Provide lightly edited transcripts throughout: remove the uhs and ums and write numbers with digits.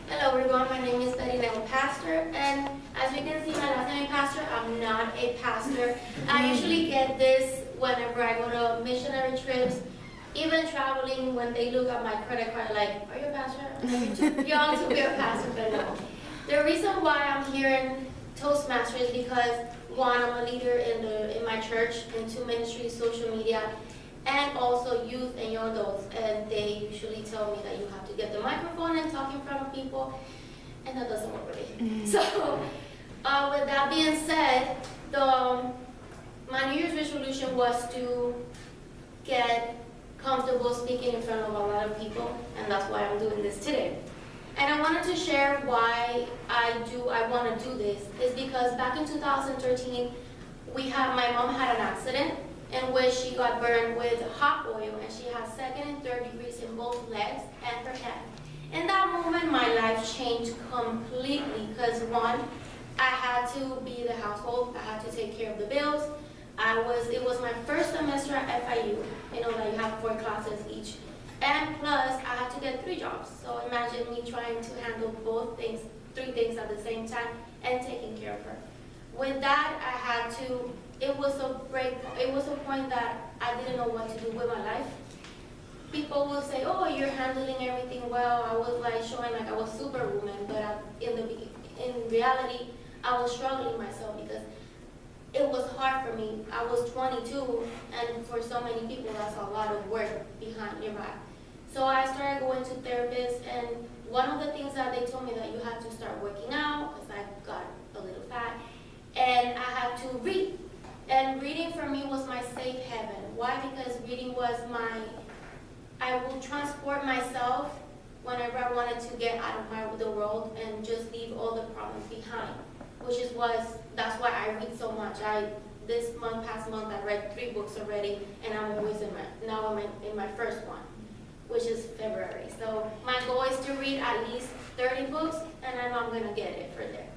Hello everyone, my name is Bettynell, pastor, and as you can see my last name is pastor. I'm not a pastor. I usually get this whenever I go to missionary trips, even traveling, when they look at my credit card like, are you a pastor? You ought to be a pastor, but no. The reason why I'm here in Toastmasters is because one, I'm a leader in my church, in 2 ministries, social media, and also youth and young adults, and they usually tell me that you have to get the microphone and talk in front of people, and that doesn't work for me. So with that being said, my New Year's resolution was to get comfortable speaking in front of a lot of people, and that's why I'm doing this today. And I wanted to share why I want to do this, is because back in 2013, my mom had an accident in which she got burned with hot oil, and she had 2nd and 3rd degrees in both legs and her head. In that moment, my life changed completely, because one, I had to be the household, I had to take care of the bills. It was my first semester at FIU, you know, that you have 4 classes each. And plus, I had to get 3 jobs. So imagine me trying to handle 3 things at the same time and taking care of her. With that, it was a point that I didn't know what to do with my life. People will say, oh, you're handling everything well. I was like showing like I was superwoman, but in reality, I was struggling myself because it was hard for me. I was 22, and for so many people, that's a lot of work behind your back. So I started going to therapists, and one of the things that they told me that you had to start working out, because I got a little fat, and I had to read. And reading for me was my safe haven. Why? Because reading was I will transport myself whenever I wanted to get out of the world and just leave all the problems behind. That's why I read so much. Past month, I read 3 books already, and I'm always in my first one, which is February. So my goal is to read at least 30 books, and I know I'm gonna get it for there.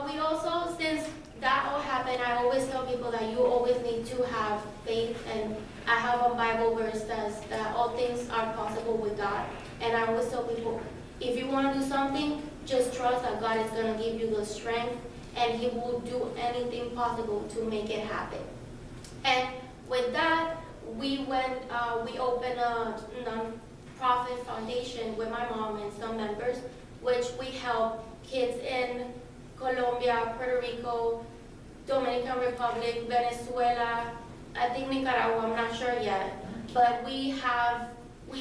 We also, since that all happened, I always tell people that you always need to have faith, and I have a Bible verse that all things are possible with God. And I always tell people, if you want to do something, just trust that God is going to give you the strength, and He will do anything possible to make it happen. And with that, we opened a non-profit foundation with my mom and some members, which we help kids in Colombia, Puerto Rico, Dominican Republic, Venezuela, I think Nicaragua, I'm not sure yet. But we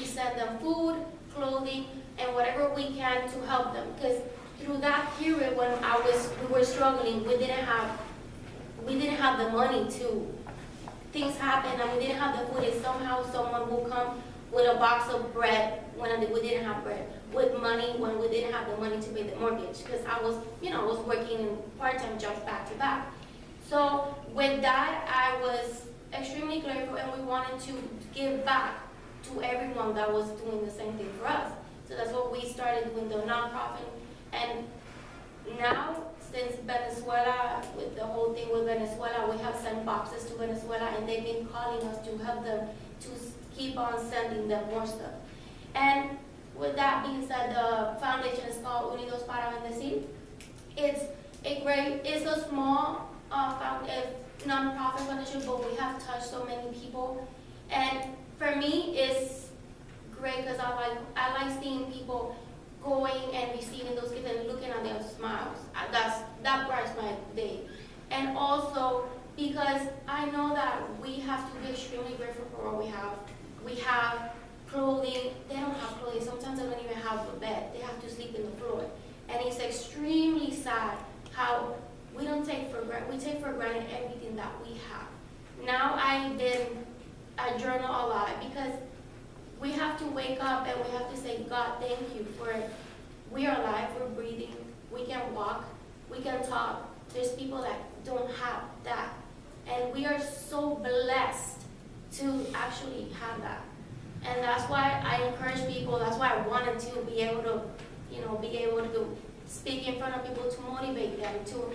send them food, clothing, and whatever we can to help them. Because through that period when we were struggling, we didn't have the money to. Things happen and we didn't have the food, and somehow someone will come with a box of bread when we didn't have bread, with money when we didn't have the money to pay the mortgage, because I was working in part-time jobs back to back. So with that, I was extremely grateful, and we wanted to give back to everyone that was doing the same thing for us. So that's what we started doing, the nonprofit. And now, since Venezuela, with the whole thing with Venezuela, we have sent boxes to Venezuela, and they've been calling us to help them to keep on sending them more stuff. And with that being said, the foundation is called Unidos para Bendecir. It's a small non-profit foundation, but we have touched so many people. And for me, it's great because I like seeing people going and receiving those gifts and looking at their smiles. That brightens my day. And also because I know that we have to be extremely grateful for what we have. We have clothing. They don't have clothing. Sometimes they don't even have a bed. They have to sleep in the floor. And it's extremely sad how we take for granted everything that we have. Now I journal a lot because we have to wake up and we have to say, God, thank you for we are alive, we're breathing, we can walk, we can talk. There's people that don't have that. And we are so blessed to actually have that. And that's why I encourage people, that's why I wanted to be able to speak in front of people, to motivate them, to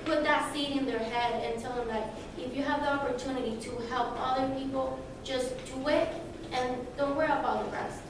put that seed in their head and tell them that if you have the opportunity to help other people, just do it and don't worry about the rest.